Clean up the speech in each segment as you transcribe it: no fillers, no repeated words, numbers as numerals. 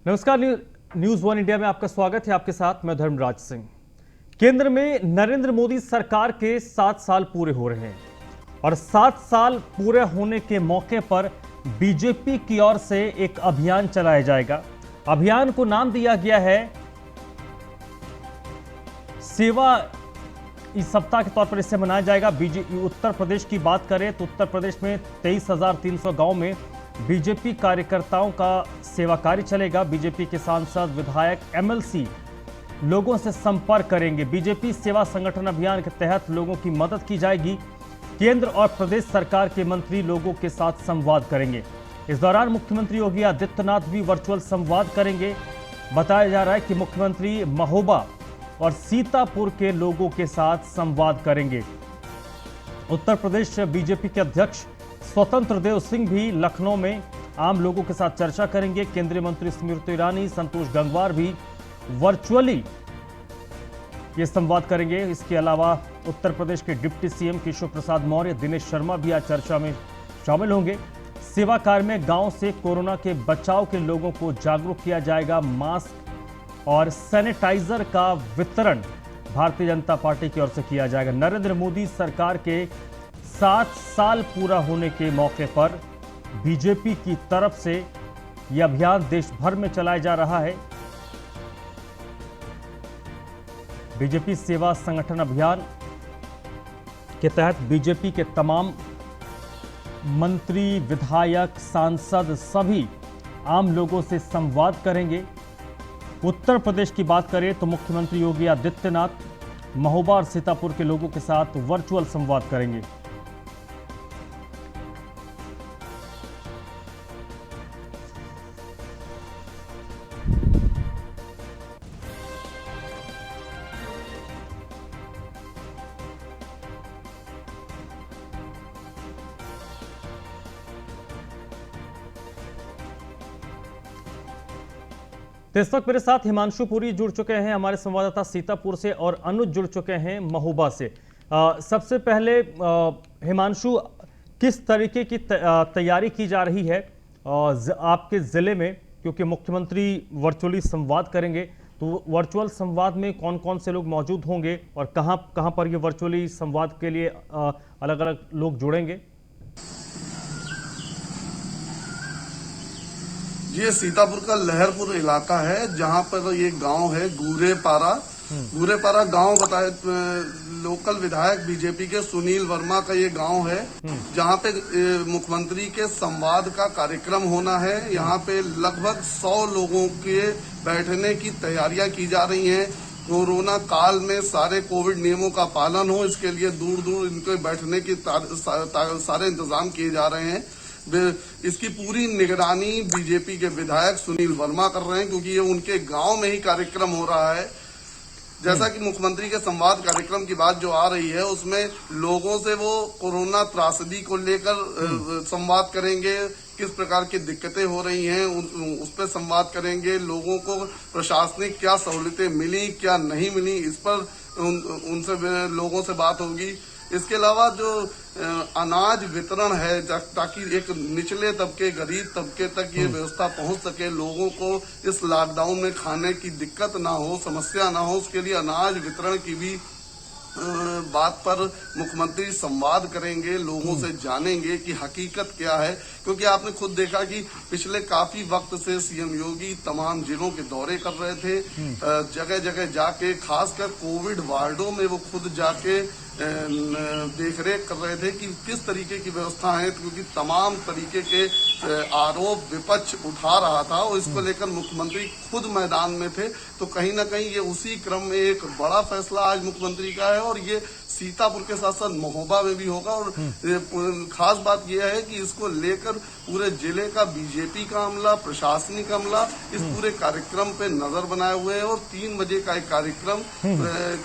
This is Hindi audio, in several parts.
नमस्कार। न्यूज वन इंडिया में आपका स्वागत है। आपके साथ मैं धर्मराज सिंह। केंद्र में नरेंद्र मोदी सरकार के 7 साल पूरे हो रहे हैं और 7 साल पूरे होने के मौके पर बीजेपी की ओर से एक अभियान चलाया जाएगा। अभियान को नाम दिया गया है सेवा इस सप्ताह के तौर पर इसे मनाया जाएगा। उत्तर प्रदेश की बात करें तो उत्तर प्रदेश में 23,300 गांव में बीजेपी कार्यकर्ताओं का सेवा कार्य चलेगा। बीजेपी के सांसद, विधायक, एमएलसी लोगों से संपर्क करेंगे। बीजेपी सेवा संगठन अभियान के तहत लोगों की मदद की जाएगी। केंद्र और प्रदेश सरकार के मंत्री लोगों के साथ संवाद करेंगे। इस दौरान मुख्यमंत्री योगी आदित्यनाथ भी वर्चुअल संवाद करेंगे। बताया जा रहा है कि मुख्यमंत्री महोबा और सीतापुर के लोगों के साथ संवाद करेंगे। उत्तर प्रदेश बीजेपी के अध्यक्ष स्वतंत्र देव सिंह भी लखनऊ में आम लोगों के साथ चर्चा करेंगे। केंद्रीय मंत्री स्मृति ईरानी, संतोष गंगवार भी वर्चुअली ये संवाद करेंगे। इसके अलावा उत्तर प्रदेश के डिप्टी सीएम केशव प्रसाद मौर्य, दिनेश शर्मा भी आज चर्चा में शामिल होंगे। सेवा कार्य में गांव से कोरोना के बचाव के लोगों को जागरूक किया जाएगा। मास्क और सैनिटाइजर का वितरण भारतीय जनता पार्टी की ओर से किया जाएगा। नरेंद्र मोदी सरकार के 7 साल पूरा होने के मौके पर बीजेपी की तरफ से यह अभियान देश भर में चलाया जा रहा है। बीजेपी सेवा संगठन अभियान के तहत बीजेपी के तमाम मंत्री, विधायक, सांसद सभी आम लोगों से संवाद करेंगे। उत्तर प्रदेश की बात करें तो मुख्यमंत्री योगी आदित्यनाथ महोबा और सीतापुर के लोगों के साथ वर्चुअल संवाद करेंगे। तो इस वक्त मेरे साथ हिमांशु पुरी जुड़ चुके हैं हमारे संवाददाता सीतापुर से, और अनुज जुड़ चुके हैं महोबा से। सबसे पहले हिमांशु, किस तरीके की तैयारी की जा रही है आपके जिले में, क्योंकि मुख्यमंत्री वर्चुअली संवाद करेंगे, तो वर्चुअल संवाद में कौन कौन से लोग मौजूद होंगे और कहां कहां पर ये वर्चुअली संवाद के लिए अलग अलग लोग जुड़ेंगे? ये सीतापुर का लहरपुर इलाका है, जहाँ पर ये गांव है गूरेपारा। गूरेपारा गांव बताए लोकल विधायक बीजेपी के सुनील वर्मा का ये गांव है, जहाँ पे मुख्यमंत्री के संवाद का कार्यक्रम होना है। यहाँ पे लगभग 100 लोगों के बैठने की तैयारियां की जा रही हैं। कोरोना काल में सारे कोविड नियमों का पालन हो, इसके लिए दूर दूर इनके बैठने की सारे इंतजाम किए जा रहे हैं। इसकी पूरी निगरानी बीजेपी के विधायक सुनील वर्मा कर रहे हैं, क्योंकि ये उनके गांव में ही कार्यक्रम हो रहा है। जैसा कि मुख्यमंत्री के संवाद कार्यक्रम की बात जो आ रही है, उसमें लोगों से वो कोरोना त्रासदी को लेकर संवाद करेंगे, किस प्रकार की दिक्कतें हो रही हैं उस पर संवाद करेंगे। लोगों को प्रशासनिक क्या सहूलियतें मिली, क्या नहीं मिली, इस पर उनसे लोगों से बात होगी। इसके अलावा जो अनाज वितरण है, ताकि एक निचले तबके, गरीब तबके तक ये व्यवस्था पहुंच सके, लोगों को इस लॉकडाउन में खाने की दिक्कत ना हो, समस्या ना हो, उसके लिए अनाज वितरण की भी बात पर मुख्यमंत्री संवाद करेंगे। लोगों से जानेंगे कि हकीकत क्या है, क्योंकि आपने खुद देखा कि पिछले काफी वक्त से सीएम योगी तमाम जिलों के दौरे कर रहे थे। जगह जगह जाके, खासकर कोविड वार्डों में वो खुद जाके देखरेख कर रहे थे कि किस तरीके की व्यवस्था है, क्योंकि तमाम तरीके के आरोप विपक्ष उठा रहा था और इसको लेकर मुख्यमंत्री खुद मैदान में थे। तो कहीं ना कहीं ये उसी क्रम में एक बड़ा फैसला आज मुख्यमंत्री का है, और ये सीतापुर के साथ साथ महोबा में भी होगा। और खास बात यह है कि इसको लेकर पूरे जिले का बीजेपी का अमला, प्रशासनिक अमला इस पूरे कार्यक्रम पे नजर बनाए हुए है। और 3 बजे का एक कार्यक्रम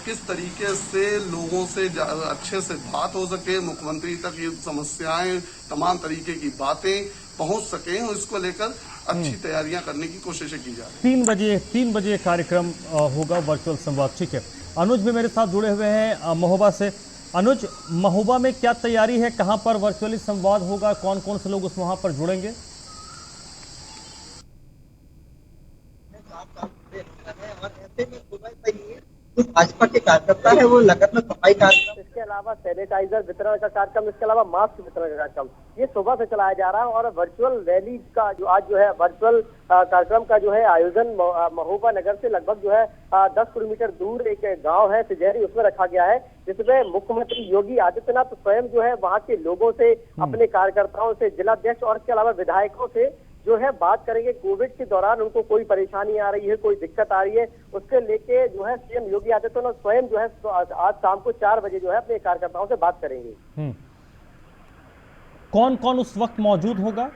किस तरीके से लोगों से अच्छे से बात हो सके, मुख्यमंत्री तक ये समस्याएं, तमाम तरीके की बातें पहुंच सके, और इसको लेकर अच्छी तैयारियां करने की कोशिशें की जा रही है। 3 बजे कार्यक्रम होगा वर्चुअल संवाद। ठीक है, अनुज भी मेरे साथ जुड़े हुए हैं महोबा से। अनुज, महोबा में क्या तैयारी है, कहां पर वर्चुअली संवाद होगा, कौन कौन से लोग उस वहां पर जुड़ेंगे? और ऐसे में सुबह से ही जो भाजपा के कार्यकर्ता है वो लगातार सफाई कार्यक्रम, इसके अलावा सैनिटाइजर वितरण का कार्यक्रम, इसके अलावा मास्क वितरण का कार्यक्रम ये सुबह से चलाया जा रहा है। और वर्चुअल रैली का जो आज जो है वर्चुअल कार्यक्रम का जो है आयोजन महोबा नगर से लगभग जो है 10 किलोमीटर दूर एक गांव है सिजेरी, उसमें रखा गया है, जिसमें मुख्यमंत्री योगी आदित्यनाथ स्वयं जो है वहां के लोगों से, अपने कार्यकर्ताओं से, जिलाध्यक्ष और इसके अलावा विधायकों से जो है बात करेंगे। कोविड के दौरान उनको कोई परेशानी आ रही है, कोई दिक्कत आ रही है, उसके लेके जो है सीएम योगी आदित्यनाथ स्वयं जो है आज शाम को 4 बजे जो है अपने कार्यकर्ताओं से बात करेंगे। कौन कौन उस वक्त मौजूद होगा?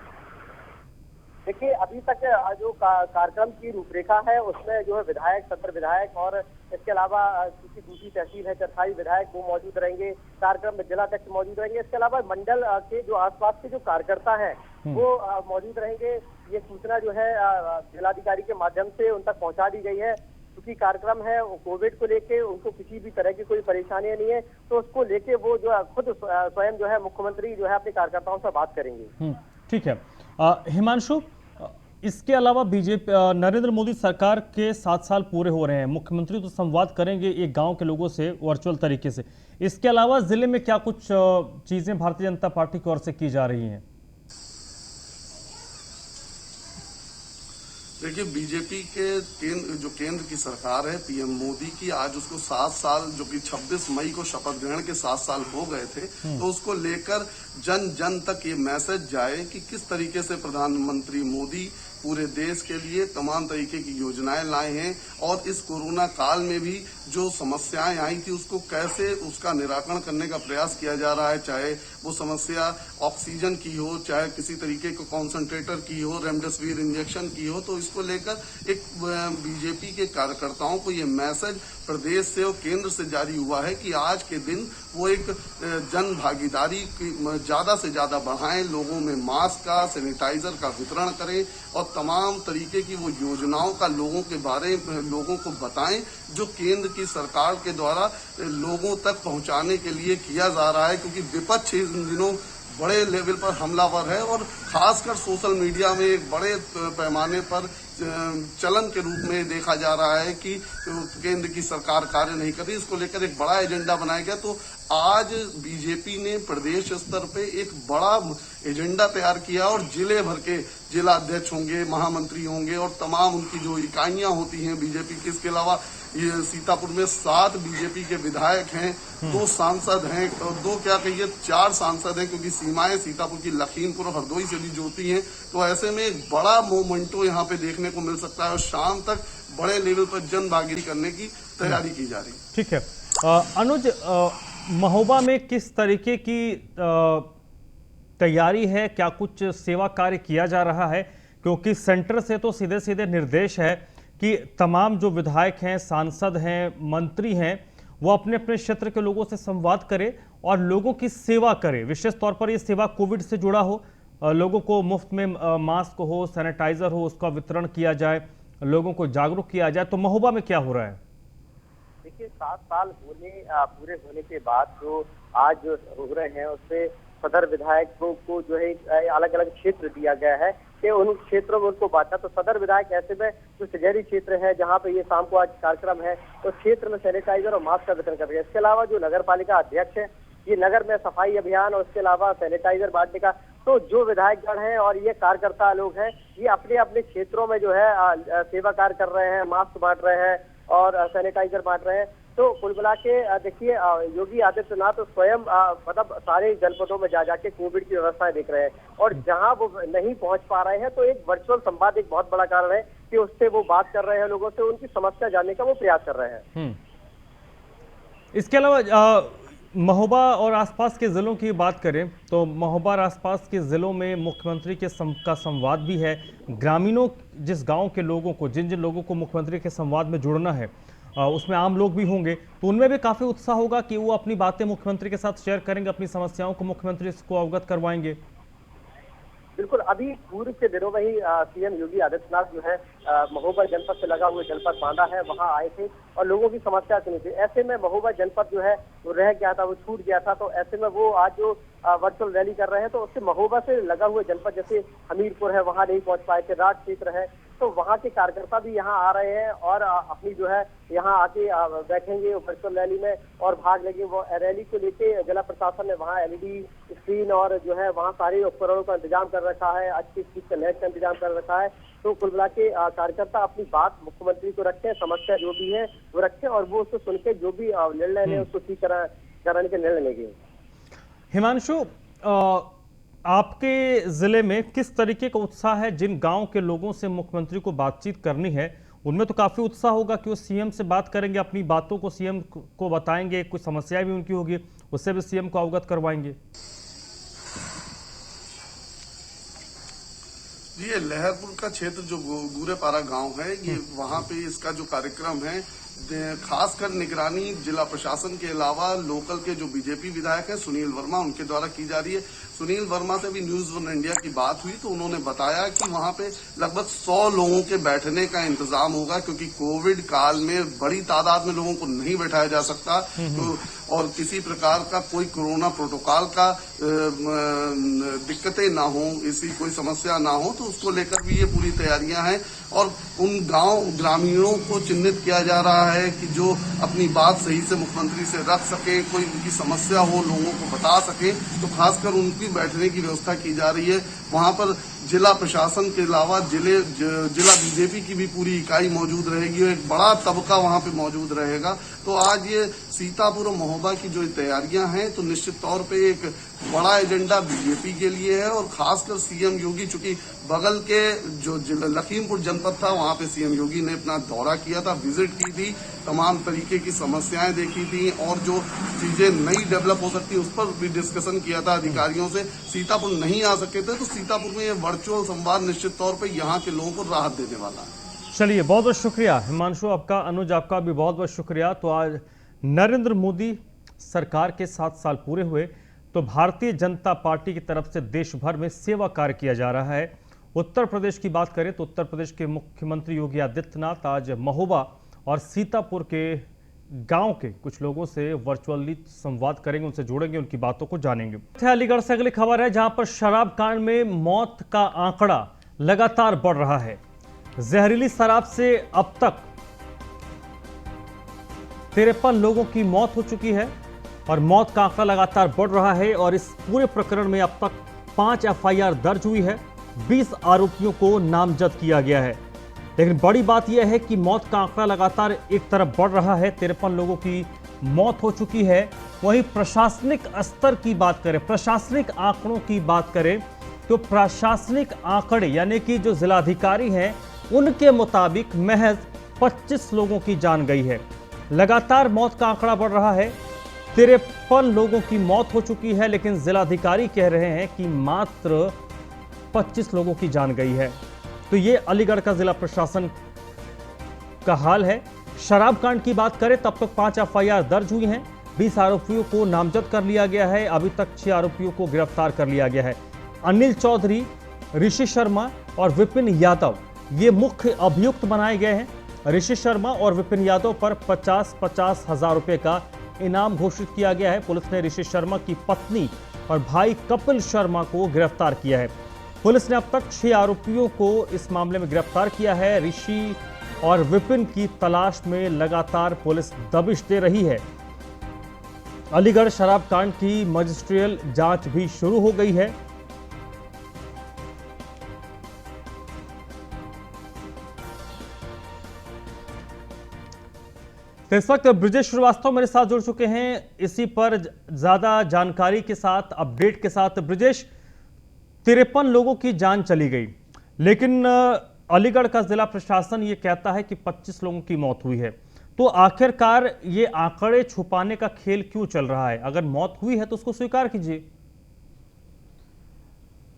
देखिए, अभी तक जो कार्यक्रम की रूपरेखा है उसमें जो है विधायक, सत्र विधायक और इसके अलावा किसी दूसरी तहसील है चरखाई विधायक वो मौजूद रहेंगे। कार्यक्रम में जिलाध्यक्ष मौजूद रहेंगे। इसके अलावा मंडल के जो आसपास के जो कार्यकर्ता हैं वो मौजूद रहेंगे। ये सूचना जो है जिलाधिकारी के माध्यम से उन तक पहुंचा दी गई है। क्योंकि कार्यक्रम है कोविड को लेके उनको किसी भी तरह की कोई परेशानी नहीं है, तो उसको लेके वो जो है खुद स्वयं जो है मुख्यमंत्री जो है अपने कार्यकर्ताओं से बात करेंगे। ठीक है। हिमांशु, इसके अलावा बीजेपी नरेंद्र मोदी सरकार के 7 साल पूरे हो रहे हैं, मुख्यमंत्री तो संवाद करेंगे एक गांव के लोगों से वर्चुअल तरीके से। इसके अलावा जिले में क्या कुछ चीजें भारतीय जनता पार्टी की ओर से की जा रही हैं? देखिए, बीजेपी के केंद्र की सरकार है, पीएम मोदी की, आज उसको 7 साल, जो कि 26 मई को शपथ ग्रहण के 7 साल हो गए थे, तो उसको लेकर जन जन तक ये मैसेज जाए कि किस तरीके से प्रधानमंत्री मोदी पूरे देश के लिए तमाम तरीके की योजनाएं लाए हैं और इस कोरोना काल में भी जो समस्याएं आई थी उसको कैसे उसका निराकरण करने का प्रयास किया जा रहा है। चाहे वो समस्या ऑक्सीजन की हो, चाहे किसी तरीके को कॉन्सेंट्रेटर की हो, रेमडेसिविर इंजेक्शन की हो, तो इसको लेकर एक बीजेपी के कार्यकर्ताओं को ये मैसेज प्रदेश से और केंद्र से जारी हुआ है कि आज के दिन वो एक जन भागीदारी ज्यादा से ज्यादा बढ़ाएं, लोगों में मास्क का, सैनिटाइजर का वितरण करें और तमाम तरीके की वो योजनाओं का लोगों के बारे में लोगों को बताएं जो केंद्र की सरकार के द्वारा लोगों तक पहुंचाने के लिए किया जा रहा है। क्योंकि विपक्ष इन दिनों बड़े लेवल पर हमलावर है और खासकर सोशल मीडिया में एक बड़े पैमाने पर चलन के रूप में देखा जा रहा है कि केंद्र की सरकार कार्य नहीं कर रही। इसको लेकर एक बड़ा एजेंडा बनाया गया। तो आज बीजेपी ने प्रदेश स्तर पे एक बड़ा एजेंडा तैयार किया और जिले भर के जिला अध्यक्ष होंगे, महामंत्री होंगे और तमाम उनकी जो इकाइयां होती हैं बीजेपी की। इसके अलावा ये सीतापुर में 7 बीजेपी के विधायक हैं, 2 सांसद हैं और 4 सांसद हैं, क्योंकि सीमाएं सीतापुर की लखीमपुर और हरदोई से भी जुड़ती हैं। तो ऐसे में एक बड़ा मोमेंटो यहाँ पे देखने को मिल सकता है और शाम तक बड़े लेवल पर जन भागीदारी करने की तैयारी की जा रही है। ठीक है। अनुज, महोबा में किस तरीके की तैयारी है? क्या कुछ सेवा कार्य किया जा रहा है? क्योंकि सेंटर से तो सीधे सीधे निर्देश है कि तमाम जो विधायक हैं, सांसद हैं, मंत्री हैं, वो अपने अपने क्षेत्र के लोगों से संवाद करें और लोगों की सेवा करें। विशेष तौर पर ये सेवा कोविड से जुड़ा हो, लोगों को मुफ्त में मास्क हो, सैनिटाइजर हो, उसका वितरण किया जाए, लोगों को जागरूक किया जाए। तो महोबा में क्या हो रहा है? देखिए, 7 साल पूरे होने के बाद जो आज हो रहे हैं उससे सदर विधायकों को जो है अलग अलग क्षेत्र दिया गया है कि उन क्षेत्रों में उनको बांटा। तो सदर विधायक ऐसे में जो सिजेरी क्षेत्र है जहां पे ये शाम को आज कार्यक्रम है, तो क्षेत्र में सैनिटाइजर और मास्क का वितरण कर रहे हैं। इसके अलावा जो नगर पालिका अध्यक्ष है, ये नगर में सफाई अभियान और इसके अलावा सैनिटाइजर बांटने का। तो जो विधायकगण हैं और ये कार्यकर्ता लोग हैं, ये अपने अपने क्षेत्रों में जो है सेवा कार्य कर रहे हैं, मास्क बांट रहे हैं और सैनिटाइजर बांट रहे हैं। तो कुल मिला के देखिए, योगी आदित्यनाथ तो स्वयं मतलब सारे जनपदों में जा जाके कोविड की व्यवस्थाएं देख रहे हैं और जहां वो नहीं पहुंच पा रहे हैं तो एक वर्चुअल संवाद एक बहुत बड़ा कारण है कि उससे वो बात कर रहे हैं, लोगों से उनकी समस्या जानने का वो प्रयास कर रहे हैं। इसके अलावा महोबा और आसपास के जिलों की बात करें तो महोबा और आसपास के जिलों में मुख्यमंत्री के का संवाद भी है। ग्रामीणों, जिस गांव के लोगों को, जिन जिन लोगों को मुख्यमंत्री के संवाद में जुड़ना है, उसमें आम लोग भी होंगे, तो उनमें भी काफी उत्साह होगा कि वो अपनी बातें मुख्यमंत्री के साथ शेयर करेंगे, अपनी समस्याओं को मुख्यमंत्री को अवगत करवाएंगे। बिल्कुल, अभी पूर्व के दिनों में ही सीएम योगी आदित्यनाथ जो है महोबा जनपद से लगा हुआ जनपद बांदा है, वहां आए थे और लोगों की समस्या सुनी थी। ऐसे में महोबा जनपद जो है वो रह गया था, वो छूट गया था। तो ऐसे में वो आज जो वर्चुअल रैली कर रहे हैं, तो उससे महोबा से लगा हुआ जनपद जैसे हमीरपुर है वहां नहीं पहुंच पाए थे, राज क्षेत्र है, तो वहाँ के कार्यकर्ता भी यहाँ आ रहे हैं और अपनी जो है यहाँ आके बैठेंगे वर्चुअल रैली में और भाग लेंगे। वो रैली को लेके जिला प्रशासन ने वहाँ LED स्क्रीन और जो है वहाँ सारे उपकरणों का इंतजाम कर रखा है, अच्छी चीज का नेट का इंतजाम कर रखा है। तो कुल मिला के कार्यकर्ता अपनी बात मुख्यमंत्री को रखें, समस्या जो भी है वो रखें और वो उसको सुन के जो भी निर्णय लें उसको ठीक कराने के निर्णय लेंगे। हिमांशु, आपके जिले में किस तरीके का उत्साह है? जिन गांव के लोगों से मुख्यमंत्री को बातचीत करनी है उनमें तो काफी उत्साह होगा कि वो सीएम से बात करेंगे, अपनी बातों को सीएम को बताएंगे, कुछ समस्याएं भी उनकी होगी उससे भी सीएम को अवगत करवाएंगे। ये लहरपुर का क्षेत्र जो गूरेपारा गांव है, ये वहां पे इसका जो कार्यक्रम है खासकर निगरानी जिला प्रशासन के अलावा लोकल के जो बीजेपी विधायक है सुनील वर्मा उनके द्वारा की जा रही है। सुनील वर्मा से भी न्यूज वन इंडिया की बात हुई तो उन्होंने बताया कि वहां पे लगभग 100 लोगों के बैठने का इंतजाम होगा, क्योंकि कोविड काल में बड़ी तादाद में लोगों को नहीं बैठाया जा सकता तो और किसी प्रकार का कोई कोरोना प्रोटोकॉल का दिक्कतें ना हो, ऐसी कोई समस्या ना हो, तो उसको लेकर भी ये पूरी तैयारियां हैं। और उन गांव ग्रामीणों को चिन्हित किया जा रहा है कि जो अपनी बात सही से मुख्यमंत्री से रख सके, कोई उनकी समस्या हो लोगों को बता सके, तो खासकर उनकी बैठने की व्यवस्था की जा रही है। वहां पर जिला प्रशासन के अलावा जिला बीजेपी की भी पूरी इकाई मौजूद रहेगी और एक बड़ा तबका वहां पे मौजूद रहेगा। तो आज ये सीतापुर और महोबा की जो तैयारियां हैं तो निश्चित तौर पे एक बड़ा एजेंडा बीजेपी के लिए है और खासकर सीएम योगी, चूंकि बगल के जो लखीमपुर जनपद था वहां पे सीएम योगी ने अपना दौरा किया था, विजिट की थी, तमाम तरीके की समस्याएं देखी थी और जो चीजें नई डेवलप हो सकती उस पर भी डिस्कशन किया था अधिकारियों से। सीतापुर नहीं आ सके थे तो सीतापुर में ये वर्चुअल संवाद निश्चित तौर पर यहाँ के लोगों को राहत देने वाला है। चलिए, बहुत बहुत शुक्रिया हिमांशु आपका, अनुज आपका भी बहुत बहुत शुक्रिया। तो आज नरेंद्र मोदी सरकार के 7 साल पूरे हुए तो भारतीय जनता पार्टी की तरफ से देश भर में सेवा कार्य किया जा रहा है। उत्तर प्रदेश की बात करें तो उत्तर प्रदेश के मुख्यमंत्री योगी आदित्यनाथ आज महोबा और सीतापुर के गांव के कुछ लोगों से वर्चुअली संवाद करेंगे, उनसे जोड़ेंगे, उनकी बातों को जानेंगे। अलीगढ़ से अगली खबर है जहां पर शराब कांड में मौत का आंकड़ा लगातार बढ़ रहा है। जहरीली शराब से अब तक 53 लोगों की मौत हो चुकी है और मौत का आंकड़ा लगातार बढ़ रहा है और इस पूरे प्रकरण में अब तक 5 FIR दर्ज हुई है, 20 आरोपियों को नामजद किया गया है। लेकिन बड़ी बात यह है कि मौत का आंकड़ा लगातार एक तरफ बढ़ रहा है, 53 लोगों की मौत हो चुकी है। वहीं प्रशासनिक स्तर की बात करें, प्रशासनिक आंकड़ों की बात करें तो प्रशासनिक आंकड़े यानी कि जो जिलाधिकारी हैं उनके मुताबिक महज 25 लोगों की जान गई है। लगातार मौत का आंकड़ा बढ़ रहा है, 53 लोगों की मौत हो चुकी है, लेकिन जिलाधिकारी कह रहे हैं कि मात्र 25 लोगों की जान गई है। तो ये अलीगढ़ का जिला प्रशासन का हाल है। शराब कांड की बात करें तब तक 5 FIR दर्ज हुई हैं, 20 आरोपियों को नामजद कर लिया गया है, अभी तक 6 आरोपियों को गिरफ्तार कर लिया गया है। अनिल चौधरी, ऋषि शर्मा और विपिन यादव ये मुख्य अभियुक्त बनाए गए हैं। ऋषि शर्मा और विपिन यादव पर 50-50 हजार रुपए का इनाम घोषित किया गया है। पुलिस ने ऋषि शर्मा की पत्नी और भाई कपिल शर्मा को गिरफ्तार किया है। पुलिस ने अब तक 6 आरोपियों को इस मामले में गिरफ्तार किया है। ऋषि और विपिन की तलाश में लगातार पुलिस दबिश दे रही है। अलीगढ़ शराब कांड की मजिस्ट्रियल जांच भी शुरू हो गई है। तो इस वक्त ब्रिजेश श्रीवास्तव मेरे साथ जुड़ चुके हैं इसी पर ज्यादा जानकारी के साथ, अपडेट के साथ। ब्रिजेश, 53 लोगों की जान चली गई, लेकिन अलीगढ़ का जिला प्रशासन ये कहता है कि 25 लोगों की मौत हुई है। तो आखिरकार ये आंकड़े छुपाने का खेल क्यों चल रहा है? अगर मौत हुई है तो उसको स्वीकार कीजिए।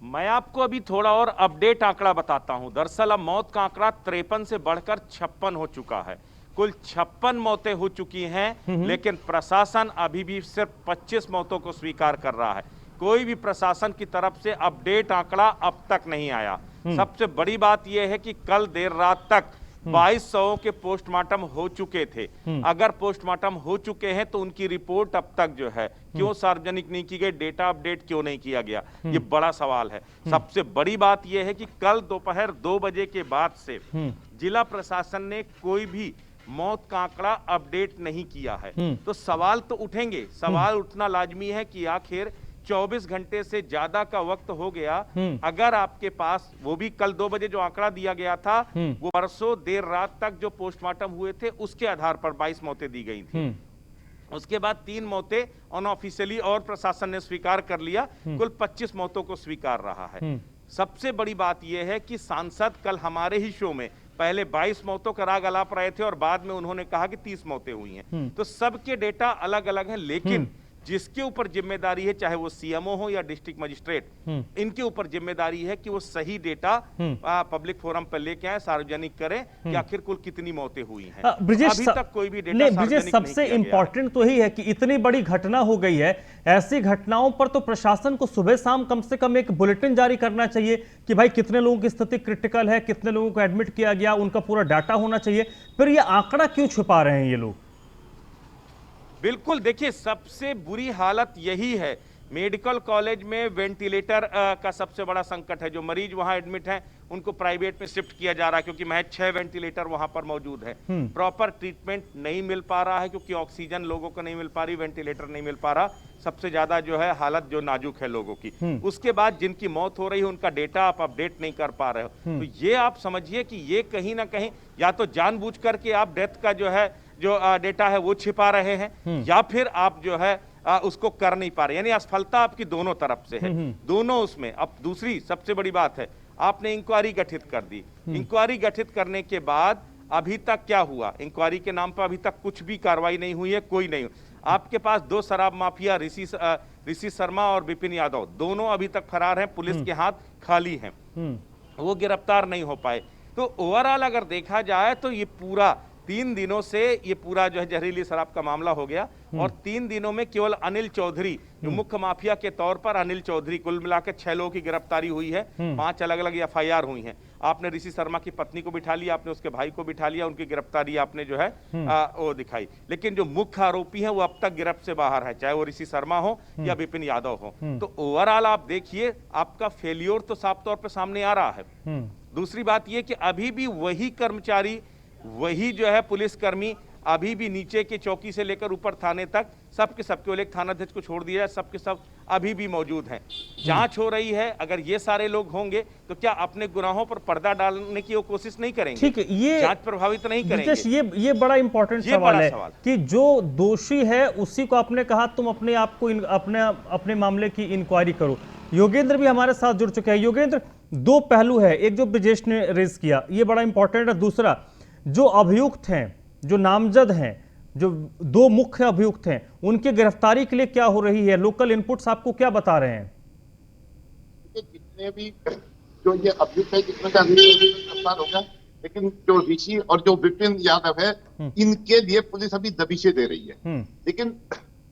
मैं आपको अभी थोड़ा और अपडेट आंकड़ा बताता हूं। दरअसल अब मौत का आंकड़ा 53 से बढ़कर 56 हो चुका है। कुल 56 मौतें हो चुकी हैं, लेकिन प्रशासन अभी भी सिर्फ 25 मौतों को स्वीकार कर रहा है। कोई भी प्रशासन की तरफ से अपडेट आंकड़ा अब तक नहीं आया। सबसे बड़ी बात यह है कि कल देर रात तक 2200 के पोस्टमार्टम हो चुके थे। अगर पोस्टमार्टम हो चुके हैं तो उनकी रिपोर्ट अब तक जो है क्यों सार्वजनिक नहीं की गई, डेटा अपडेट क्यों नहीं किया गया, ये बड़ा सवाल है। सबसे बड़ी बात यह है कि कल दोपहर 2 बजे के बाद से जिला प्रशासन ने कोई भी मौत का आंकड़ा अपडेट नहीं किया है। तो सवाल तो उठेंगे, सवाल उठना लाजमी है कि आखिर 24 घंटे से ज्यादा का वक्त हो गया, अगर आपके पास वो भी कल 2 बजे जो आंकड़ा दिया गया था वो परसों देर रात तक जो पोस्टमार्टम हुए थे उसके आधार पर 22 मौतें दी गई थी। उसके बाद 3 मौतें अनऑफिशियली और प्रशासन ने स्वीकार कर लिया, कुल 25 मौतों को स्वीकार रहा है। सबसे बड़ी बात यह है कि सांसद कल हमारे ही शो में पहले 22 मौतों का राग अलाप रहे थे और बाद में उन्होंने कहा कि 30 मौतें हुई हैं। तो सबके डेटा अलग अलग हैं, लेकिन जिसके ऊपर जिम्मेदारी है, चाहे वो सीएमओ हो या डिस्ट्रिक्ट मजिस्ट्रेट, इनके ऊपर जिम्मेदारी है कि वो सही डेटा पब्लिक फोरम पर लेके आए, सार्वजनिक करें कि आखिर कुल कितनी मौतें हुई हैं। अभी तक कोई भी डेटा ब्रिजेश, सबसे इंपॉर्टेंट तो यही है कि इतनी बड़ी घटना हो गई है, ऐसी घटनाओं पर तो प्रशासन को सुबह शाम कम से कम एक बुलेटिन जारी करना चाहिए कि भाई कितने लोगों की स्थिति क्रिटिकल है, कितने लोगों को एडमिट किया गया, उनका पूरा डाटा होना चाहिए। फिर ये आंकड़ा क्यों छुपा रहे हैं ये लोग? बिल्कुल, देखिए सबसे बुरी हालत यही है। मेडिकल कॉलेज में वेंटिलेटर का सबसे बड़ा संकट है। जो मरीज वहां एडमिट हैं उनको प्राइवेट में शिफ्ट किया जा रहा है क्योंकि महज 6 वेंटिलेटर वहां पर मौजूद है। प्रॉपर ट्रीटमेंट नहीं मिल पा रहा है क्योंकि ऑक्सीजन लोगों को नहीं मिल पा रही, वेंटिलेटर नहीं मिल पा रहा। सबसे ज्यादा जो है हालत जो नाजुक है लोगों की। उसके बाद जिनकी मौत हो रही है उनका डेटा आप अपडेट नहीं कर पा रहे हो। तो ये आप समझिए कि ये कहीं ना कहीं या तो जानबूझ करके आप डेथ का जो डेटा है वो छिपा रहे हैं, या फिर आप जो है उसको कर नहीं पा रहे, यानी असफलता आपकी दोनों तरफ से है, दोनों उसमें। अब दूसरी सबसे बड़ी बात है, आपने इंक्वायरी गठित कर दी। इंक्वायरी गठित करने के बाद अभी तक क्या हुआ? इंक्वायरी के नाम पर अभी तक कुछ भी कार्रवाई नहीं हुई है, कोई नहीं। आपके पास 2 शराब माफिया ऋषि शर्मा और विपिन यादव, दोनों अभी तक फरार हैं, पुलिस के हाथ खाली हैं, वो गिरफ्तार नहीं हो पाए। तो ओवरऑल अगर देखा जाए तो ये पूरा 3 दिनों से ये पूरा जो है जहरीली शराब का मामला हो गया। और 3 दिनों में केवल अनिल चौधरी जो मुख्य माफिया के तौर पर, अनिल चौधरी, कुल मिलाकर 6 लोगों की गिरफ्तारी हुई है, 5 अलग अलग एफआईआर हुई हैं। आपने ऋषि शर्मा की पत्नी को बिठा लिया, आपने उसके भाई को बिठा लिया, उनकी गिरफ्तारी आपने जो है वो दिखाई। लेकिन जो मुख्य आरोपी है वो अब तक गिरफ्त से बाहर है, चाहे वो ऋषि शर्मा हो या विपिन यादव हो। तो ओवरऑल आप देखिए आपका फेल्योर तो साफ तौर पर सामने आ रहा है। दूसरी बात यह कि अभी भी वही कर्मचारी, वही जो है पुलिसकर्मी अभी भी नीचे के चौकी से लेकर ऊपर थाने तक सबके सब, केवल एक थानाध्यक्ष को छोड़ दिया जाए, सबके सब अभी भी मौजूद हैं। जांच हो रही है। अगर ये सारे लोग होंगे तो क्या अपने गुनाहों पर पर्दा डालने की वो कोशिश नहीं करेंगे? ठीक है, ये जांच प्रभावित नहीं करेंगे। ये बड़ा इंपॉर्टेंट सवाल है कि जो दोषी है उसी को आपने कहा तुम अपने आप को अपने मामले की इंक्वायरी करो। योगेंद्र भी हमारे साथ जुड़ चुके हैं। योगेंद्र, 2 पहलू है, एक जो ब्रिजेश ने रेज किया ये बड़ा इंपॉर्टेंट है, दूसरा जो अभियुक्त हैं, जो नामजद हैं, जो 2 मुख्य अभियुक्त हैं, उनकी गिरफ्तारी के लिए क्या हो रही है? लोकल इनपुट्स आपको क्या बता रहे हैं? जितने भी जो ये अभियुक्त है, जितने का गिरफ्तार होगा, लेकिन जो ऋषि और जो विपिन यादव है, इनके लिए पुलिस अभी दबिशें दे रही है। लेकिन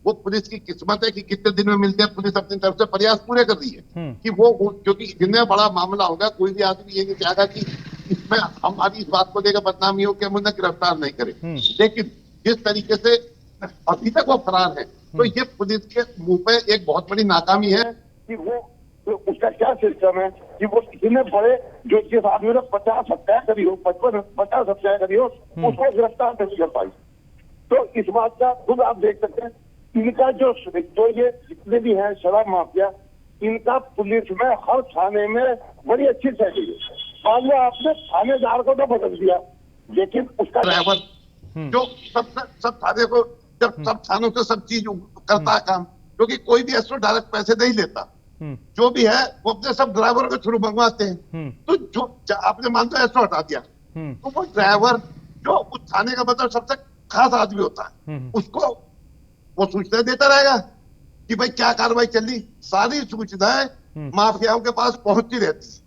वो पुलिस की किस्मत है कि कितने दिन में मिलते हैं। पुलिस अपनी तरफ से प्रयास पूरे कर रही है कि वो, क्योंकि जितने बड़ा मामला होगा कोई भी आदमी ये नहीं चाहेगा कि इसमें हमारी इस बात को लेकर बदनामी हो कि हम उन्हें गिरफ्तार नहीं करें। लेकिन जिस तरीके से अभी तक वो फरार है, तो ये पुलिस के मुंह पे एक बहुत बड़ी नाकामी है कि वो तो उसका क्या सिस्टम है कि वो इतने बड़े जो जिस आदमी ने 50 हत्या करी हो, 50 हत्या करी हो, उसको गिरफ्तार नहीं कर पाई। तो इस बात का खुद आप देख सकते हैं। इनका जो ये जितने भी हैं शराब माफिया, इनका पुलिस में हर थाने में बड़ी अच्छी सैलरी है। मान लो आपने थानेदार को तो बदल दिया, लेकिन उसका ड्राइवर जो सब थाने को, जब सब थानों से सब चीज करता है काम, क्योंकि कोई भी ऐसा डायरेक्ट पैसे नहीं लेता, जो भी है वो अपने सब ड्राइवर के थ्रू मंगवाते हैं। तो जो आपने मान लो ऐसा हटा दिया, तो वो ड्राइवर जो उस थाने का मतलब सबसे खास आदमी होता है, उसको वो सूचना देता रहेगा कि भाई क्या कार्रवाई चल रही। सारी सूचनाएं माफियाओं के पास पहुंचती रहती है।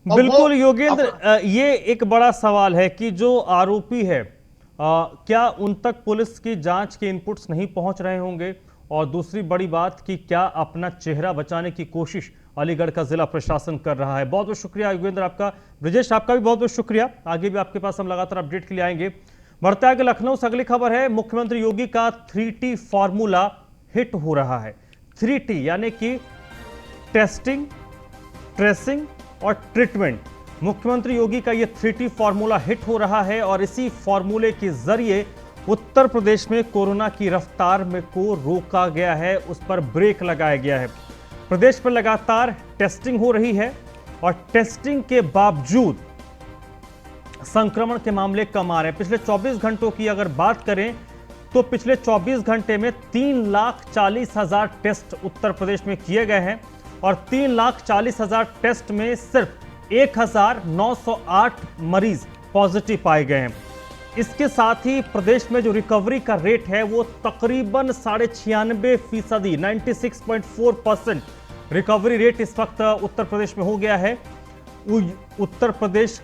बिल्कुल योगेंद्र, ये एक बड़ा सवाल है कि जो आरोपी है क्या उन तक पुलिस की जांच के इनपुट्स नहीं पहुंच रहे होंगे? और दूसरी बड़ी बात कि क्या अपना चेहरा बचाने की कोशिश अलीगढ़ का जिला प्रशासन कर रहा है। बहुत बहुत शुक्रिया योगेंद्र आपका। ब्रजेश आपका भी बहुत बहुत शुक्रिया। आगे भी आपके पास हम लगातार अपडेट के लिए आएंगे। बढ़ते आगे लखनऊ से अगली खबर है, मुख्यमंत्री योगी का 3T फॉर्मूला हिट हो रहा है। 3T यानी कि टेस्टिंग, ट्रेसिंग और ट्रीटमेंट। मुख्यमंत्री योगी का यह 3T फॉर्मूला हिट हो रहा है और इसी फॉर्मूले के जरिए उत्तर प्रदेश में कोरोना की रफ्तार में को रोका गया है, उस पर ब्रेक लगाया गया है। प्रदेश में लगातार टेस्टिंग हो रही है और टेस्टिंग के बावजूद संक्रमण के मामले कम आ रहे हैं। पिछले 24 घंटों की अगर बात करें तो पिछले 24 घंटे में 3,40,000 टेस्ट उत्तर प्रदेश में किए गए हैं और 3,40,000 टेस्ट में सिर्फ 1,908 मरीज पॉजिटिव पाए गए हैं। इसके साथ ही प्रदेश में जो रिकवरी का रेट है वो तकरीबन 96.5%, 96.4% रिकवरी रेट इस वक्त उत्तर प्रदेश में हो गया है। उत्तर प्रदेश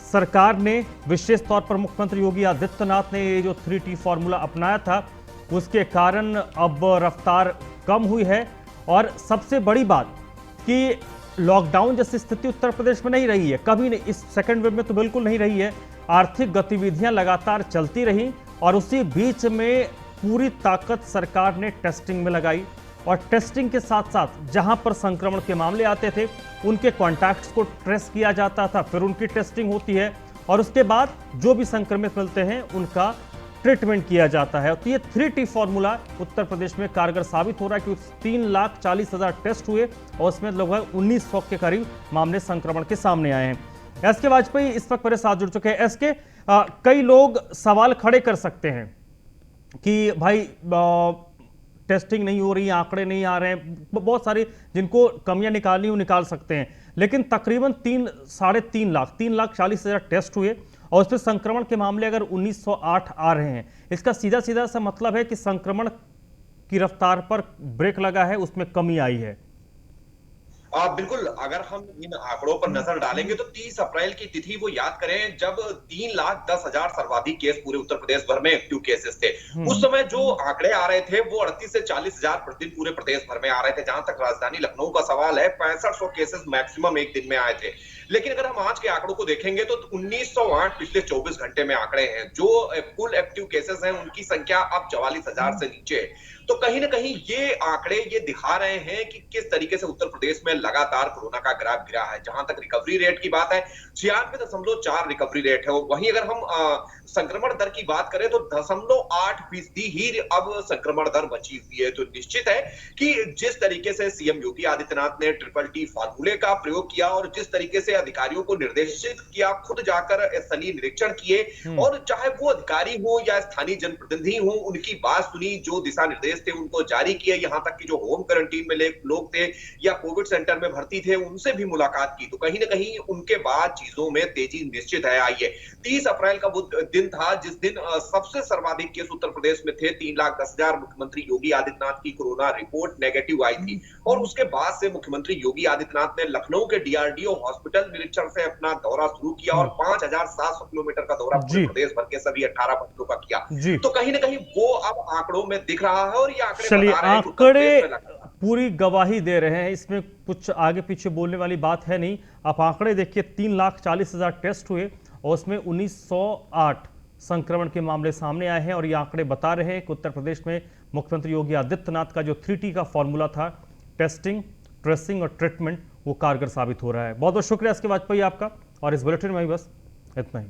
सरकार ने विशेष तौर पर मुख्यमंत्री योगी आदित्यनाथ ने ये जो 3T फॉर्मूला अपनाया था उसके कारण अब रफ्तार कम हुई है। और सबसे बड़ी बात कि लॉकडाउन जैसी स्थिति उत्तर प्रदेश में नहीं रही है, कभी नहीं, इस सेकेंड वेव में तो बिल्कुल नहीं रही है। आर्थिक गतिविधियां लगातार चलती रहीं और उसी बीच में पूरी ताकत सरकार ने टेस्टिंग में लगाई और टेस्टिंग के साथ साथ जहां पर संक्रमण के मामले आते थे उनके कॉन्टैक्ट्स को ट्रेस किया जाता था, फिर उनकी टेस्टिंग होती है और उसके बाद जो भी संक्रमित मिलते हैं उनका ट्रीटमेंट किया जाता है। तो ये 3T फॉर्मूला उत्तर प्रदेश में कारगर साबित हो रहा है कि 3,40,000 टेस्ट हुए और उसमें लगभग 1900 के करीब मामले संक्रमण के सामने आए हैं। एसके वाजपेयी इस वक्त मेरे साथ जुड़ चुके हैं। एसके, कई लोग सवाल खड़े कर सकते हैं कि भाई टेस्टिंग नहीं हो रही, आंकड़े नहीं आ रहे हैं, बहुत सारी जिनको कमियां निकालनी हो निकाल सकते हैं, लेकिन तकरीबन 3,40,000 टेस्ट हुए और उसमें संक्रमण के मामले अगर 1908 आ रहे हैं, इसका सीधा सीधा सा मतलब है कि संक्रमण की रफ्तार पर ब्रेक लगा है, उसमें कमी आई है। बिल्कुल, अगर हम इन आंकड़ों पर नजर डालेंगे तो 30 अप्रैल की तिथि वो याद करें जब 3,10,000 सर्वाधिक केस पूरे उत्तर प्रदेश भर में एक्टिव केसेस थे। उस समय जो आंकड़े आ रहे थे वो 38 से 40,000 प्रतिदिन पूरे प्रदेश भर में आ रहे थे। जहां तक राजधानी लखनऊ का सवाल है, 6500 केसेस मैक्सिमम एक दिन में आए थे। लेकिन अगर हम आज के आंकड़ों को देखेंगे तो 1908 पिछले 24 घंटे में आंकड़े हैं। जो कुल एक्टिव केसेस हैं उनकी संख्या अब 44,000 से नीचे है। तो कहीं ना कहीं ये आंकड़े ये दिखा रहे हैं कि किस तरीके से उत्तर प्रदेश में लगातार कोरोना का ग्राफ गिरा है। जहां तक रिकवरी रेट की बात है, 96.4 रिकवरी रेट है। वहीं अगर हम संक्रमण दर की बात करें तो 0.8% ही अब संक्रमण दर बची हुई है। तो निश्चित है कि जिस तरीके से सीएम योगी आदित्यनाथ ने TTT फॉर्मूले का प्रयोग किया और जिस तरीके से अधिकारियों को निर्देशित किया, खुद जाकर स्थलीय निरीक्षण किए और चाहे वो अधिकारी हो या स्थानीय जनप्रतिनिधि हो, उनकी बात सुनी, जो दिशा निर्देश थे उनको जारी किए। यहां तक कि जो होम क्वारंटीन में लोग थे या कोविड सेंटर में भर्ती थे उनसे भी मुलाकात की। तो कहीं ना कहीं उनके बाद चीजों में तेजी निश्चित है आई है। 30 अप्रैल का वो दिन था जिस दिन सबसे सर्वाधिक केस उत्तर प्रदेश में थे। 3,10,000 मुख्यमंत्री योगी आदित्यनाथ की कोरोना रिपोर्ट नेगेटिव आई थी और उसके बाद से मुख्यमंत्री योगी आदित्यनाथ ने लखनऊ के DRDO हॉस्पिटल निरीक्षण से अपना दौरा शुरू किया और 5,700 किलोमीटर का दौरा पूरे प्रदेश भर के सभी 18 मंत्रियों का किया। तो कहीं ना कहीं वो अब आंकड़ों में दिख रहा है और ये चलिए, आंकड़े पूरी गवाही दे रहे हैं, इसमें कुछ आगे पीछे बोलने वाली बात है नहीं। आप आंकड़े देखिए, 3,40,000 टेस्ट हुए और उसमें 1908 संक्रमण के मामले सामने आए हैं और ये आंकड़े बता रहे हैं कि उत्तर प्रदेश में मुख्यमंत्री योगी आदित्यनाथ का जो 3T का फॉर्मूला था, टेस्टिंग, ट्रेसिंग और ट्रीटमेंट, वो कारगर साबित हो रहा है। बहुत बहुत शुक्रिया एसके वाजपेयी आपका और इस बुलेटिन में बस इतना ही।